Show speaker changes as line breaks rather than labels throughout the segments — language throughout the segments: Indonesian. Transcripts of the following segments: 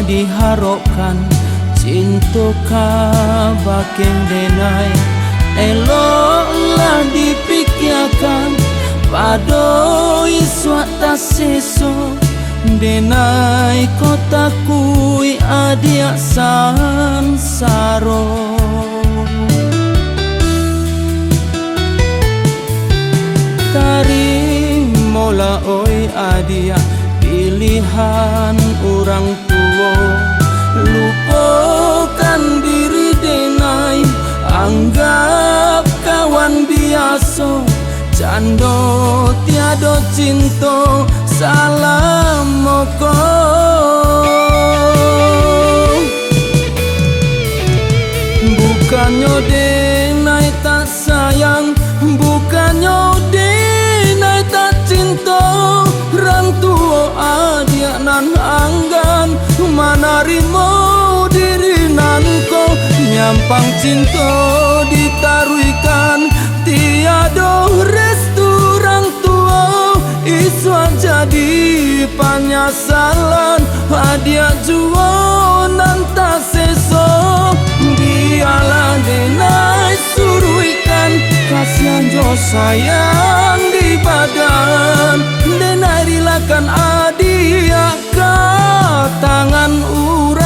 diharapkan cinta ka bakeng denai eloklah dipikirkan padoi suata seso denai kota kui adia sansaro tarimola oi adia pilihan orang tua lupakan diri denai anggap kawan biasa cando tiado cinta salam moko bukannya denai tak sayang bukannya denai tak cinta orang tua adia nan anggan manarimo diri nanko nyampang cinta ditaruikan tiada restu orang tua iswa jadi penyesalan hadiah jual nanta seso biarlah denai suruhkan kasihan jo sayang di badan denai rilakan adia ke tangan urang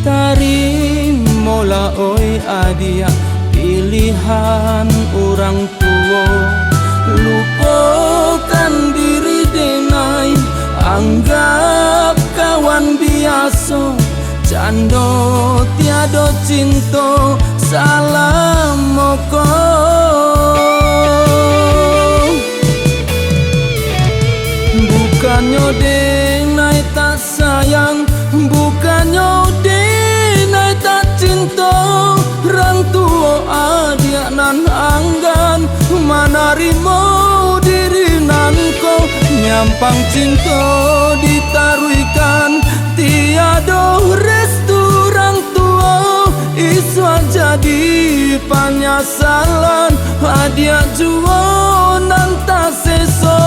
tarimola oi adia pilihan orang tua lupakan diri denai anggap kawan biasa cando tiado cinta salam moko bukannya denai tak sayang bukannya denai tak cinta orang tua adia nan anggan manarimo diri nanko nyampang cinta ditaruikan tiada restu orang tua iswa jadi penyesalan hadiah jual nanta seso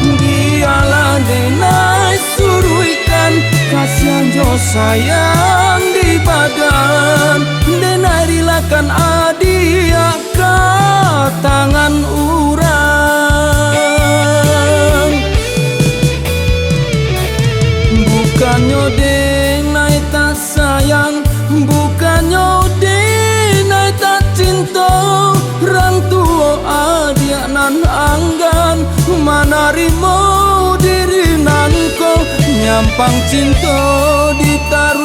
biarlah denai suruhkan kasihan jo sayang di badan denai rilakan adia ke tangan urang bukannya denai tak sayang bukannya denai tak cinta orang tua adia nan anggan manarimo diri nanko nyampang cinta ditaruh